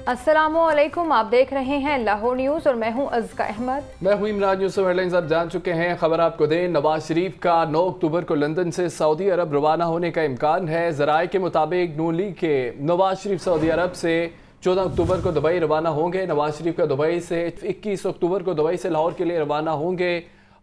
अस्सलामुअलैकुम, आप देख रहे हैं लाहौर न्यूज़ और मैं हूं अज़का अहमद। मैं हूं इमरान यूसुफ। हेडलाइंस आप जान चुके हैं। खबर आपको दें, नवाज शरीफ का 9 अक्टूबर को लंदन से सऊदी अरब रवाना होने का इम्कान है। ज़राए के मुताबिक नून लीग के नवाज शरीफ सऊदी अरब से 14 अक्टूबर को दुबई रवाना होंगे। नवाज शरीफ का दुबई से 21 अक्टूबर को दुबई से लाहौर के लिए रवाना होंगे।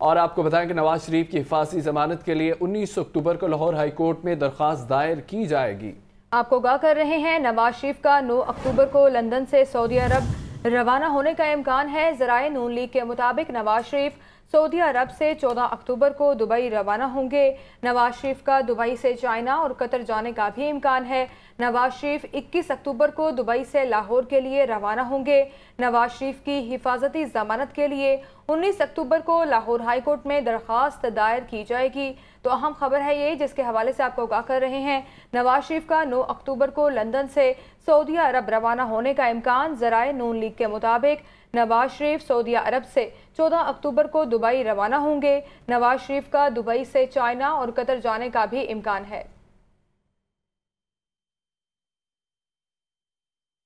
और आपको बताएं कि नवाज शरीफ की हिफाजती जमानत के लिए 19 अक्टूबर को लाहौर हाई कोर्ट में दरख्वास्त दायर की जाएगी। आपको आगाह कर रहे हैं, नवाज शरीफ का 9 अक्टूबर को लंदन से सऊदी अरब रवाना होने का इम्कान है। ज़राए नून लीग के मुताबिक नवाज शरीफ सऊदी अरब से 14 अक्टूबर को दुबई रवाना होंगे। नवाज शरीफ का दुबई से चाइना और कतर जाने का भी इम्कान है। नवाज शरीफ 21 अक्टूबर को दुबई से लाहौर के लिए रवाना होंगे। नवाज शरीफ की हिफाजती जमानत के लिए 19 अक्टूबर को लाहौर हाई कोर्ट में दरख्वास्त दायर की जाएगी। तो अहम खबर है ये, जिसके हवाले से आपको आगाह कर रहे हैं। नवाज शरीफ का 9 अक्टूबर को लंदन से सऊदी अरब रवाना होने का इम्कान। ज़राए नून लीग के मुताबिक नवाज शरीफ सऊदी अरब से 14 अक्टूबर को दुबई रवाना होंगे। नवाज शरीफ का दुबई से चाइना और कतर जाने का भी इम्कान है।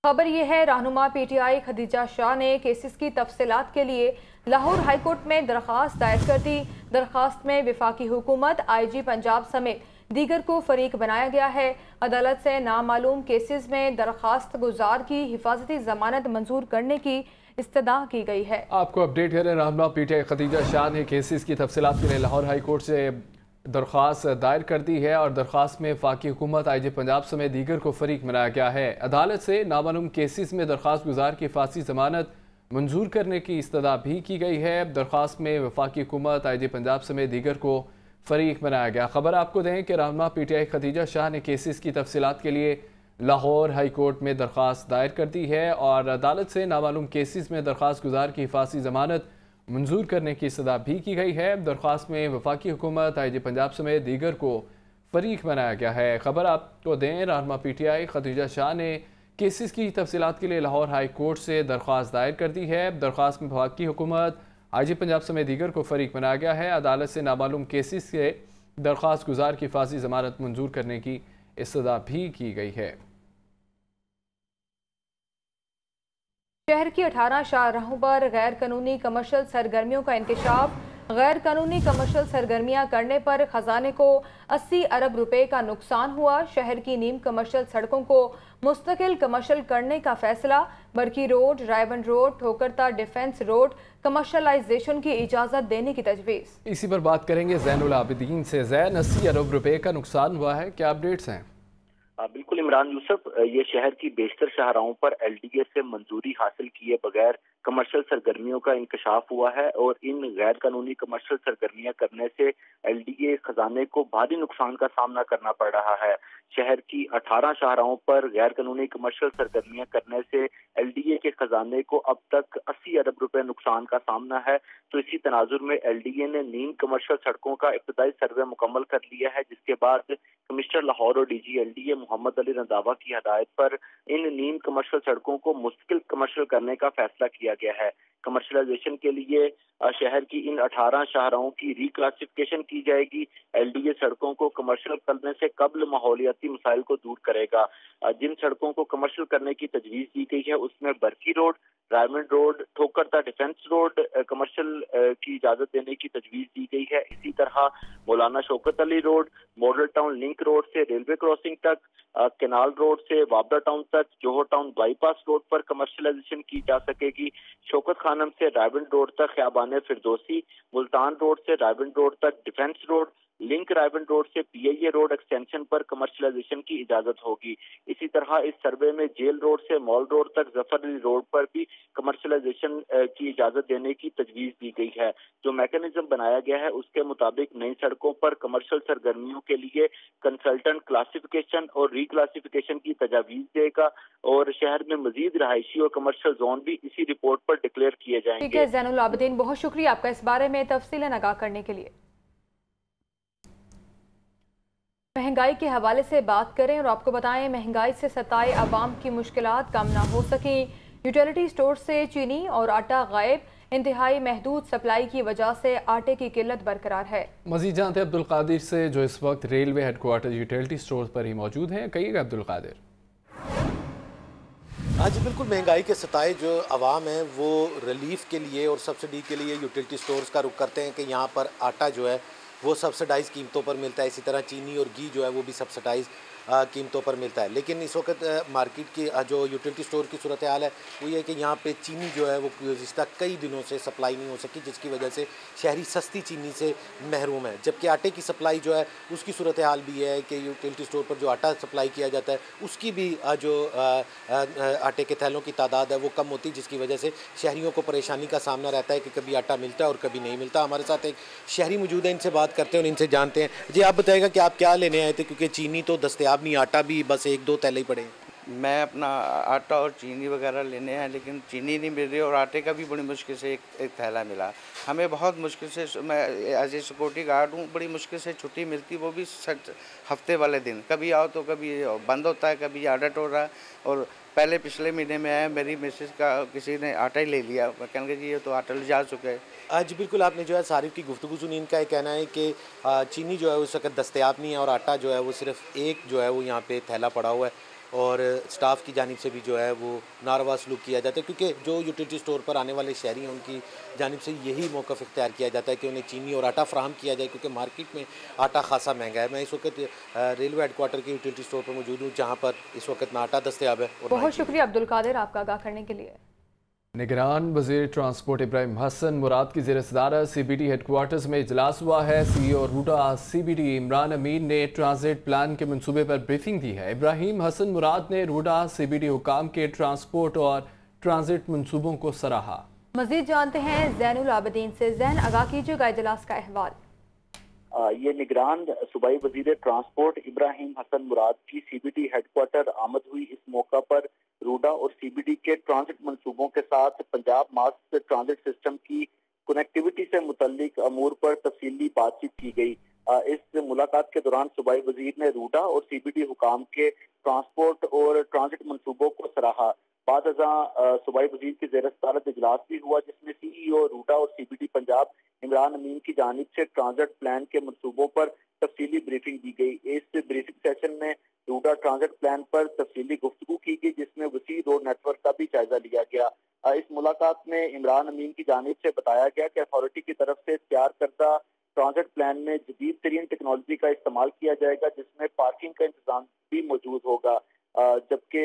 खबर यह है, रहनुमा पीटीआई खदीजा शाह ने केसेस की तफसीलात के लिए लाहौर हाई कोर्ट में दरख्वास्त दायर कर दी। दरख्वास्त में वफाकी हुकूमत, IG पंजाब समेत दीगर को फरीक बनाया गया है। अदालत से नामालूम केसेस में दरख्वास्त गुजार की हिफाजती जमानत मंजूर करने की इस्तदा की गई है। आपको अपडेट करें, रहनुमा पीटीआई खदीजा शाह ने केसेस की तफसीलात के लिए लाहौर हाई कोर्ट से दरख्वास्त दायर कर दी है। और दरख्वास्त में वफाकी हुकूमत, IG पंजाब समेत दीगर को फरीक बनाया गया है। अदालत से नामालूम केसेस में दरख्वास्त गुजार की हिफाजती जमानत मंजूर करने की इस्तदा भी की गई है। दरख्वास्त में वफाकी हुकूमत, IG पंजाब समेत दीगर को फरीक बनाया गया। खबर आपको दें कि रहनुमा पीटीआई खदीजा शाह ने केसेस की तफसीलात के लिए लाहौर हाई कोर्ट में दरख्वास्त दायर कर दी है। और अदालत से नामालूम केसेस में दरख्वास्त गुजार की हिफाजती जमानत मंजूर करने की इस्तदा भी की गई है। दरख्वास्त में वफाकी हुकूमत, IG पंजाब समेत दीगर को फरीक बनाया गया है। खबर आपको दें, रहनुमा पीटीआई खदीजा शाह ने केसेस की तफसीलात के लिए लाहौर हाई कोर्ट से दरख्वास्त दायर कर दी है। दरख्वास्त में वफाकी हुकूमत, IG पंजाब समेत दीगर को फरीक बनाया गया है। अदालत से नामालूम केसेस के दरख्वास्त गुजार की हिफाजती जमानत मंजूर करने की इस्तदा भी की गई है। शहर की 18 शाहराहों पर गैर कानूनी कमर्शियल सरगर्मियों का इंकशाफ। गैर कानूनी कमर्शियल सरगर्मियां करने पर खजाने को 80 अरब रुपए का नुकसान हुआ। शहर की नीम कमर्शियल सड़कों को मुस्तकिल कमर्शियल करने का फैसला। बरकी रोड, रायबंद रोड, ठोकरता डिफेंस रोड कमर्शलाइजेशन की इजाज़त देने की तजवीज़। इसी पर बात करेंगे ज़ैनुल आबिदीन से। ज़ैन, 80 अरब रुपए का नुकसान हुआ है, क्या अपडेट्स हैं? बिल्कुल इमरान यूसुफ, ये शहर की बेशतर शाहराहों पर LDA से मंजूरी हासिल किए बगैर कमर्शियल सरगर्मियों का इंकशाफ हुआ है। और इन गैर कानूनी कमर्शियल सरगर्मियां करने से LDA खजाने को भारी नुकसान का सामना करना पड़ रहा है। शहर की 18 शाहराहों पर गैर कानूनी कमर्शियल सरगर्मियां करने से LDA के खजाने को अब तक 80 अरब रुपए नुकसान का सामना है। तो इसी तनाजुर में LDA ने नीम कमर्शियल सड़कों का इब्तदाई सर्वे मुकम्मल कर लिया है, जिसके बाद कमिश्नर लाहौर और DG LDA मोहम्मद अली रंधावा की हदायत पर इन नीम कमर्शियल सड़कों को मुस्तकिल कमर्शियल करने का फैसला किया गया है। कमर्शलाइजेशन के लिए शहर की इन 18 शाहराहों की रिक्लासिफिकेशन की जाएगी। LDA सड़कों को कमर्शियल करने से कबल माहौलियाती मसाइल को दूर करेगा। जिन सड़कों को कमर्शियल करने की तजवीज़ दी गई है उसमें बरकी रोड, रायमंड रोड, ठोकरता डिफेंस रोड कमर्शियल की इजाजत देने की तजवीज़ दी गई है। इसी तरह मौलाना Shaukat Ali road, model town link road से रेलवे क्रॉसिंग तक, केनाल रोड से वाबरा टाउन तक, जोहर टाउन बाईपास रोड पर कमर्शलाइजेशन की जा सकेगी। शौकत खानम से रायबंद रोड तक ख्याबान फिरदौसी, मुल्तान रोड से रायबंद रोड तक डिफेंस रोड, लिंक रायबंद रोड से PIA रोड एक्सटेंशन पर कमर्शलाइजेशन की इजाजत होगी। इसी तरह इस सर्वे में जेल रोड से मॉल रोड तक जफर अली रोड पर भी कमर्शलाइजेशन की इजाजत देने की तजवीज़ दी गई है। जो मैकेनिज्म बनाया गया है उसके मुताबिक नई सड़कों पर कमर्शियल सरगर्मियों के लिए कंसल्टेंट क्लासिफिकेशन और रिक्लासिफिकेशन की तजावीज़ देगा। और शहर में मजीद रहायशी और कमर्शियल जोन भी इसी रिपोर्ट पर डिक्लेयर किए जाएंगे। ठीक है ज़ैनुल आबिदीन, बहुत शुक्रिया आपका इस बारे में तफसीलन आगाह करने के लिए। महंगाई के हवाले से बात करें और आपको बताएं, महंगाई से सताए आवाम की मुश्किलात कम ना हो सकी। यूटिलिटी स्टोर से चीनी और आटा गायब। इंतहाई महदूद सप्लाई की वजह से आटे की किल्लत बरकरार है। मजीद जानते हैं अब्दुल कादिर से, जो इस वक्त रेलवे हेडक्वार्टर यूटिलिटी स्टोर पर ही मौजूद हैं। कहिएगा अब्दुल कादिर। जी बिल्कुल, महंगाई के सताए जो आवाम हैं वो रिलीफ के लिए और सब्सिडी के लिए यूटिलिटी स्टोर्स का रुख करते हैं कि यहाँ पर आटा जो है वो सब्सिडाइज़ कीमतों पर मिलता है, इसी तरह चीनी और घी जो है वो भी सब्सिडाइज़ कीमतों पर मिलता है। लेकिन इस वक्त मार्केट की जो यूटिलिटी स्टोर की सूरत हाल है वो ये है कि यहाँ पे चीनी जो है वो गुज़िश्ता कई दिनों से सप्लाई नहीं हो सकी, जिसकी वजह से शहरी सस्ती चीनी से महरूम है। जबकि आटे की सप्लाई जो है उसकी सूरत हाल भी है कि यूटिलिटी स्टोर पर जो आटा सप्लाई किया जाता है उसकी भी जो आटे के थैलों की तादाद है वो कम होती है, जिसकी वजह से शहरियों को परेशानी का सामना रहता है कि कभी आटा मिलता है और कभी नहीं मिलता। हमारे साथ एक शहरी मौजूद है, इनसे बात करते हैं और इनसे जानते हैं। जी आप बताइएगा कि आप क्या लेने आए थे, क्योंकि चीनी तो दस्तयाब नहीं, आटा भी बस एक दो थैले ही पड़े हैं। मैं अपना आटा और चीनी वगैरह लेने हैं, लेकिन चीनी नहीं मिल रही और आटे का भी बड़ी मुश्किल से एक थैला मिला। हमें बहुत मुश्किल से, मैं एज ए सिक्योरिटी गार्ड हूँ, बड़ी मुश्किल से छुट्टी मिलती, वो भी हफ्ते वाले दिन। कभी आओ तो कभी बंद होता है, कभी ऑर्डर हो रहा है। और पहले पिछले महीने में आया, मेरी मिसेस का किसी ने आटा ही ले लिया, कहने लगे जी ये तो आटा ले जा चुके हैं। आज बिल्कुल आपने जो है सारिफ की गुफ्तगू सुनी, इनका ये कहना है कि चीनी जो है उस वक्त दस्तयाब नहीं है और आटा जो है वो सिर्फ एक जो है वो यहाँ पे थैला पड़ा हुआ है और स्टाफ की जानिब से भी जो है वो नारवा सलूक किया जाता है, क्योंकि जो यूटिलिटी स्टोर पर आने वाले शहरी हैं उनकी जानिब से यही मौक़िफ़ इख्तियार किया जाता है कि उन्हें चीनी और आटा फ़राहम किया जाए, क्योंकि मार्केट में आटा खासा महंगा है। मैं इस वक्त रेलवे हेडक्वार्टर के यूटिलिटी स्टोर पर मौजूद हूँ, जहाँ पर इस वक्त ना आटा दस्तयाब है। बहुत शुक्रिया अब्दुल कादिर आपका आगाह करने के लिए। निगरान वज़ीर ट्रांसपोर्ट इब्राहिम हसन मुराद की ज़ेर सदारत CBD हेडक्वार्टर्स में इजलास हुआ है। CEO रूडा CBD इमरान अमीन ने ट्रांजिट प्लान के मंसूबे पर ब्रीफिंग दी है। इब्राहिम हसन मुराद ने रूडा CBD हुकाम के ट्रांसपोर्ट और ट्रांजिट मंसूबों को सराहा। मजीद जानते हैं ज़ैनुल आबदीन से। ज़ैन, आगाह कीजिएगा इजलास का अहवाल। ये निगरान सूबाई वजीर ट्रांसपोर्ट इब्राहिम हसन मुराद की CBD हेडक्वार्टर आमद हुई। इस मौका पर रूडा और CBD के ट्रांजिट मंसूबों के साथ पंजाब मास ट्रांजिट सिस्टम की कनेक्टिविटी से मुतल्लिक अमूर पर तफसीली बातचीत की गई। इस मुलाकात के दौरान सूबाई वजीर ने रूडा और CBD हुकाम के ट्रांसपोर्ट और ट्रांजिट मंसूबों को सराहा। बाद अज़ां सूबाई वजीर की ज़ेर सदारत इजलास भी हुआ, जिसमें CEO रूडा और CBD पंजाब इमरान अमीन की जानिब से ट्रांजिट प्लान के मंसूबों पर तफसीली ब्रीफिंग दी गई। इस ब्रीफिंग सेशन में रूडा ट्रांजिट प्लान पर तफसीली गुफ्तगू की गई, जिसमें वसी रोड नेटवर्क का भी जायजा लिया गया। इस मुलाकात में इमरान अमीन की जानिब से बताया गया कि अथॉरिटी की तरफ से तैयार करदा ट्रांजिट प्लान में जदीद तरीन टेक्नोलॉजी का इस्तेमाल किया जाएगा, जिसमें पार्किंग का इंतजाम भी मौजूद होगा। जबकि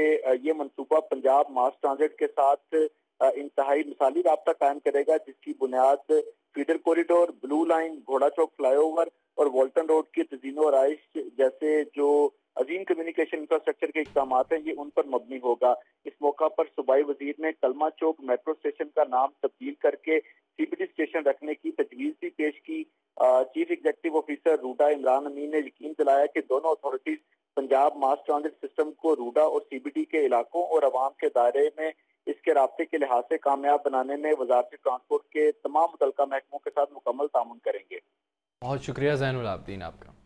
ये मनसूबा पंजाब मास ट्रांजिट के साथ इंतहाई मिसाली राब्ता कायम करेगा, जिसकी बुनियाद फीडर कॉरिडोर, ब्लू लाइन, घोड़ा चौक फ्लाईओवर और वॉल्टन रोड की तज़ीनो आराइश जैसे जो अजीम कम्युनिकेशन इंफ्रास्ट्रक्चर के इक़दाम हैं, ये उन पर मबनी होगा। इस मौका पर सूबाई वजीर ने कलमा चौक मेट्रो स्टेशन का नाम तब्दील करके CBD स्टेशन रखने की तजवीज़ भी पेश की। Chief executive officer RUDA Imran अमीन ने यकीन दिलाया कि दोनों अथॉरिटीज पंजाब मास ट्रांजिट सिस्टम को रूडा और CBD के इलाकों और अवाम के दायरे में इसके राब्ते के लिहाज से कामयाब बनाने में वज़ारत ट्रांसपोर्ट के तमाम मुतल्लिका महकमों के साथ मुकम्मल तामुन करेंगे। बहुत शुक्रिया ज़ैनुल आबदीन आपका।